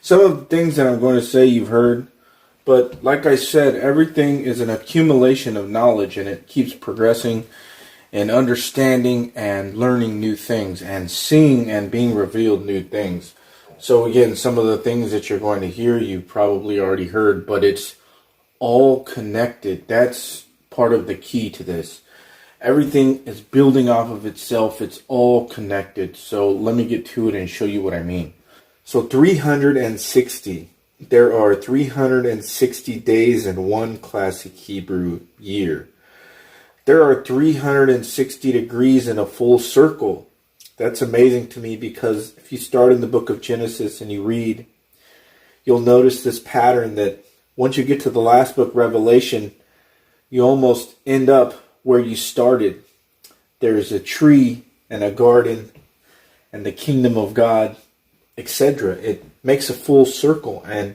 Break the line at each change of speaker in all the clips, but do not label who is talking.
Some of the things that I'm going to say you've heard, but like I said, everything is an accumulation of knowledge, and it keeps progressing and understanding and learning new things and seeing and being revealed new things. So again, some of the things that you're going to hear, you probably already heard, but it's all connected. That's part of the key to this. Everything is building off of itself. It's all connected. So let me get to it and show you what I mean. So 360. There are 360 days in one classic Hebrew year. There are 360 degrees in a full circle. That's amazing to me, because if you start in the book of Genesis and you read, you'll notice this pattern that once you get to the last book, Revelation, you almost end up where you started. There's a tree and a garden and the kingdom of God, etc. It makes a full circle, and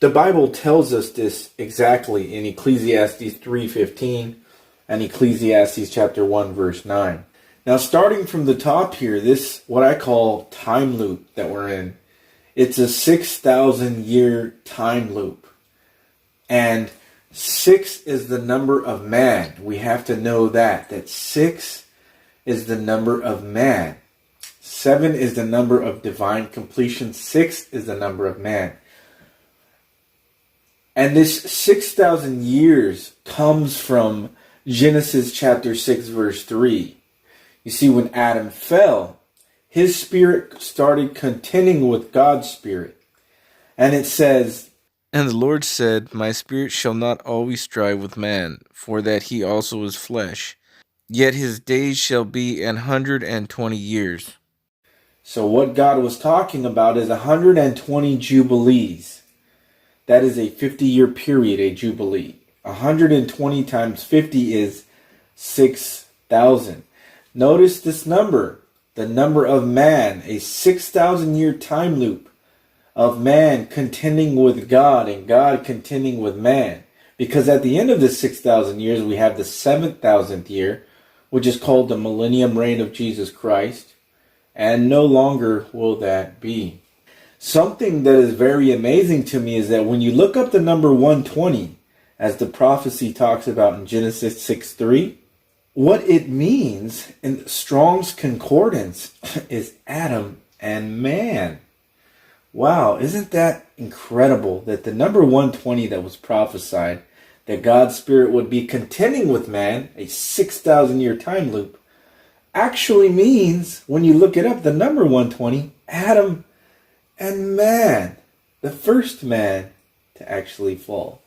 the Bible tells us this exactly in Ecclesiastes 3:15 and Ecclesiastes chapter 1 verse 9. Now, starting from the top here, this what I call time loop that we're in, it's a 6,000 year time loop. And 6 is the number of man. We have to know that 6 is the number of man. 7 is the number of divine completion. 6 is the number of man. And this 6,000 years comes from Genesis chapter 6 verse 3. You see, when Adam fell, his spirit started contending with God's spirit. And it says,
"And the Lord said, My spirit shall not always strive with man, for that he also is flesh. Yet his days shall be 120 years.
So what God was talking about is 120 jubilees. That is a 50-year period, a jubilee. 120 times 50 is 6,000. Notice this number, the number of man, a 6,000 year time loop of man contending with God and God contending with man. Because at the end of the 6,000 years, we have the 7,000th year, which is called the millennium reign of Jesus Christ. And no longer will that be. Something that is very amazing to me is that when you look up the number 120, as the prophecy talks about in Genesis 6:3, what it means in Strong's Concordance is Adam and man. Wow, isn't that incredible that the number 120 that was prophesied, that God's Spirit would be contending with man, a 6,000 year time loop, actually means, when you look it up, the number 120, Adam and man, the first man to actually fall.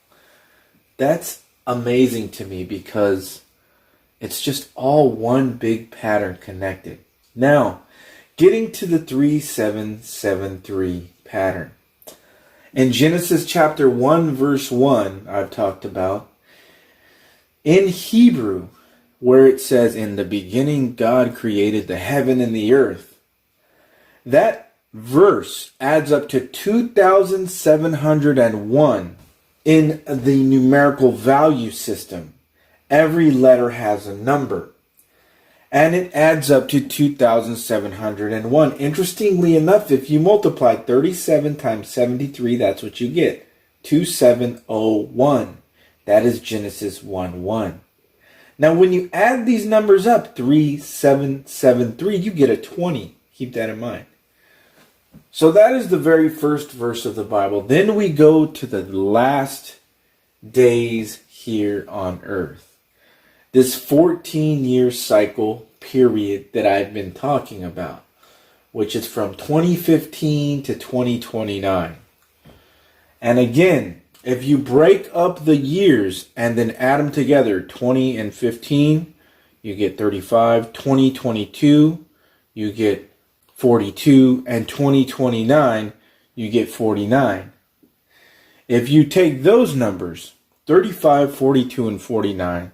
That's amazing to me, because it's just all one big pattern connected. Now, getting to the 3773 pattern. In Genesis chapter 1 verse 1, I've talked about, in Hebrew, where it says, in the beginning God created the heaven and the earth, that verse adds up to 2,701 in the numerical value system. Every letter has a number, and it adds up to 2,701. Interestingly enough, if you multiply 37 times 73, that's what you get, 2701. That is Genesis 1:1. Now, when you add these numbers up, 3773, you get a 20. Keep that in mind. So that is the very first verse of the Bible. Then we go to the last days here on earth. This 14-year cycle period that I've been talking about, which is from 2015 to 2029. And again, if you break up the years and then add them together, 20 and 15, you get 35. 2022, you get 42. And 2029, you get 49. If you take those numbers, 35, 42, and 49,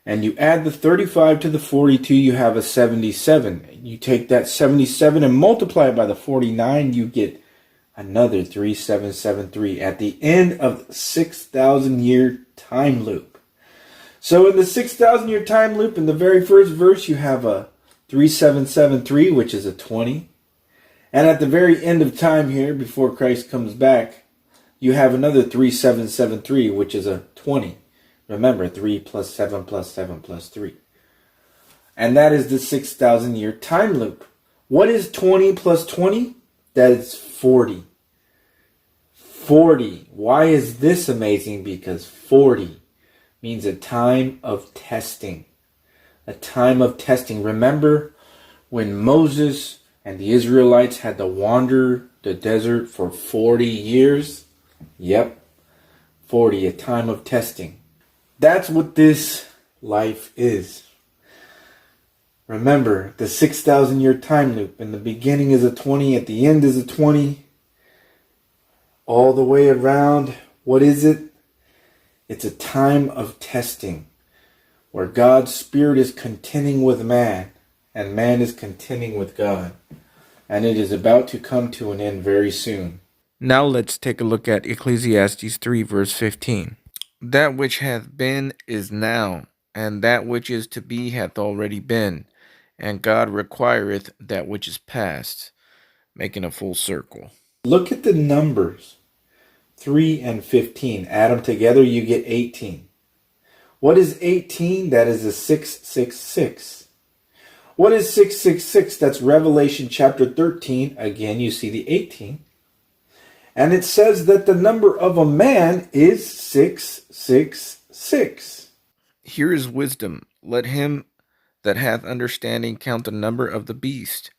and you add the 35 to the 42, you have a 77. You take that 77 and multiply it by the 49, you get another 3773 at the end of the 6,000 year time loop. So in the 6,000 year time loop, in the very first verse, you have a 3773, which is a 20. And at the very end of time here, before Christ comes back, you have another 3773, which is a 20. Remember, 3 plus 7 plus 7 plus 3. And that is the 6,000 year time loop. What is 20 plus 20? That is 40. 40. Why is this amazing? Because 40 means a time of testing. A time of testing. Remember when Moses and the Israelites had to wander the desert for 40 years? Yep. 40, a time of testing. That's what this life is. Remember, the 6,000 year time loop. In the beginning is a 20, at the end is a 20. All the way around, what is it? It's a time of testing where God's Spirit is contending with man and man is contending with God. And it is about to come to an end very soon.
Now let's take a look at Ecclesiastes 3 verse 15. That which hath been is now, and that which is to be hath already been, and God requireth that which is past, making a full circle.
Look at the numbers. 3 and 15. Add them together, you get 18. What is 18? That is a 666. What is 666? That's Revelation chapter 13. Again, you see the 18. And it says that the number of a man is 666.
Here is wisdom. Let him that hath understanding count the number of the beast,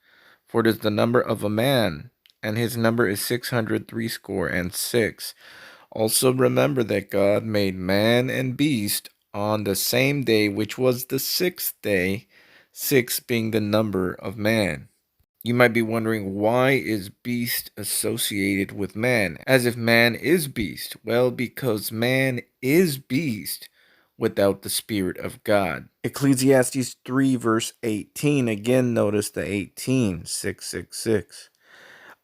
for it is the number of a man, and his number is 666. Also remember that God made man and beast on the same day, which was the sixth day, 6 being the number of man. You might be wondering, why is beast associated with man, as if man is beast? Well, because man is beast without the Spirit of God. Ecclesiastes 3 verse 18, again notice the 18, 666.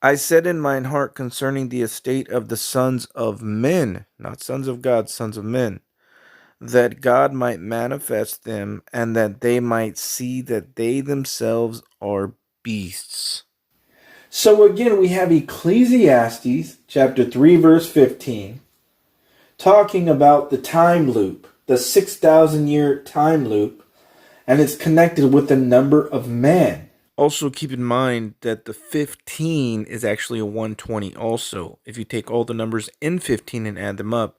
I said in mine heart concerning the estate of the sons of men, not sons of God, sons of men, that God might manifest them, and that they might see that they themselves are beasts.
So again, we have Ecclesiastes chapter 3 verse 15 talking about the time loop, the 6,000 year time loop, and it's connected with the number of man.
Also keep in mind that the 15 is actually a 120 also. If you take all the numbers in 15 and add them up,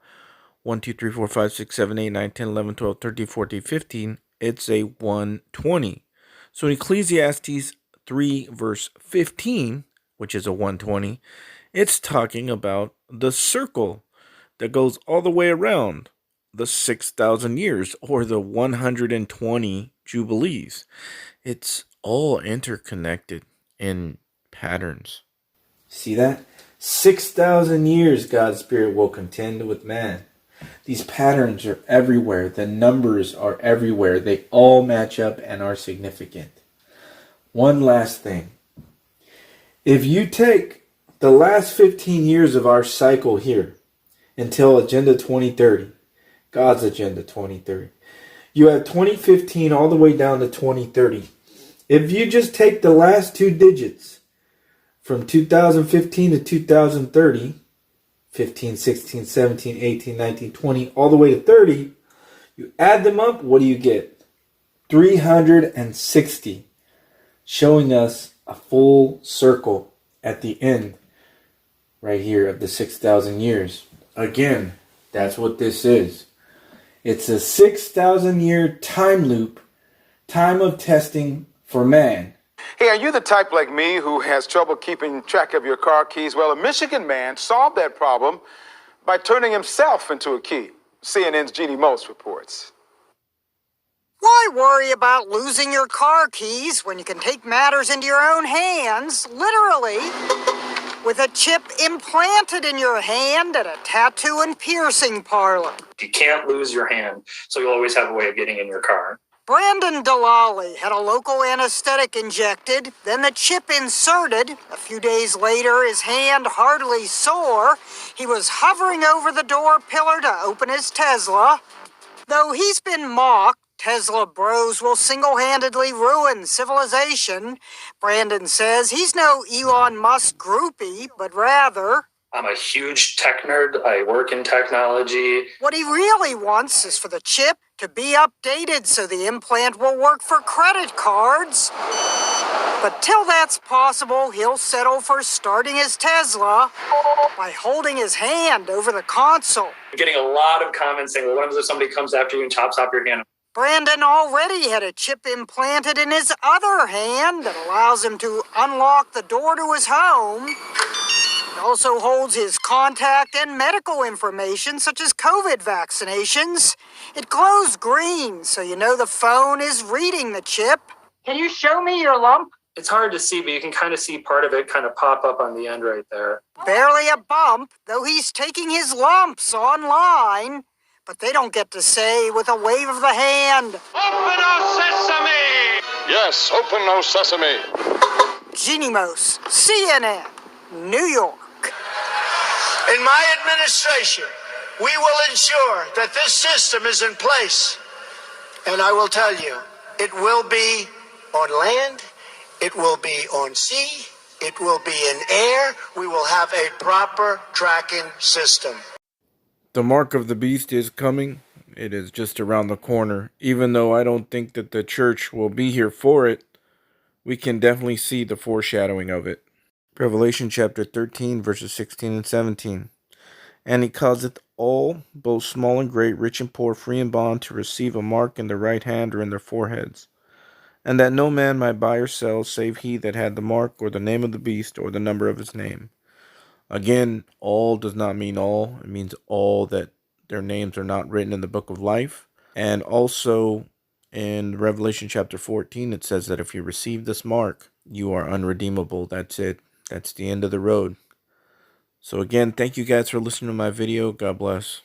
1, 2, 3, 4, 5, 6, 7, 8, 9, 10, 11, 12, 13, 14, 15, it's a 120. So in Ecclesiastes 3 verse 15, which is a 120, it's talking about the circle that goes all the way around the 6,000 years, or the 120 jubilees. It's all interconnected in patterns.
See that? 6,000 years God's Spirit will contend with man. These patterns are everywhere. The numbers are everywhere. They all match up and are significant. One last thing. If you take the last 15 years of our cycle here until Agenda 2030, God's Agenda 2030, you have 2015 all the way down to 2030. If you just take the last two digits from 2015 to 2030, 15, 16, 17, 18, 19, 20, all the way to 30, you add them up, what do you get? 360, showing us a full circle at the end right here of the 6,000 years. Again, that's what this is. It's a 6,000 year time loop, time of testing for man.
Hey, are you the type like me who has trouble keeping track of your car keys? Well, a Michigan man solved that problem by turning himself into a key. CNN's Jeannie Most reports.
Why worry about losing your car keys when you can take matters into your own hands, literally, with a chip implanted in your hand at a tattoo and piercing parlor?
You can't lose your hand, so you'll always have a way of getting in your car.
Brandon Delali had a local anesthetic injected, then the chip inserted. A few days later, his hand hardly sore. He was hovering over the door pillar to open his Tesla. Though he's been mocked, Tesla bros will single-handedly ruin civilization. Brandon says he's no Elon Musk groupie, but rather...
I'm a huge tech nerd. I work in technology.
What he really wants is for the chip to be updated so the implant will work for credit cards. But till that's possible, he'll settle for starting his Tesla by holding his hand over the console.
I'm getting a lot of comments saying, well, what if somebody comes after you and chops off your hand?
Brandon already had a chip implanted in his other hand that allows him to unlock the door to his home. It also holds his contact and medical information, such as COVID vaccinations. It glows green, so you know the phone is reading the chip. Can you show me your lump?
It's hard to see, but you can kind of see part of it kind of pop up on the end right there.
Barely a bump, though he's taking his lumps online. But they don't get to say with a wave of the hand.
Open, O Sesame! Yes, open, O Sesame.
Genimos, CNN, New York.
In my administration, we will ensure that this system is in place. And I will tell you, it will be on land, it will be on sea, it will be in air. We will have a proper tracking system.
The mark of the beast is coming. It is just around the corner. Even though I don't think that the church will be here for it, we can definitely see the foreshadowing of it. Revelation chapter 13, verses 16 and 17. And he causeth all, both small and great, rich and poor, free and bond, to receive a mark in their right hand or in their foreheads. And that no man might buy or sell, save he that had the mark, or the name of the beast, or the number of his name. Again, all does not mean all. It means all that their names are not written in the book of life. And also in Revelation chapter 14, it says that if you receive this mark, you are unredeemable. That's it. That's the end of the road. So again, thank you guys for listening to my video. God bless.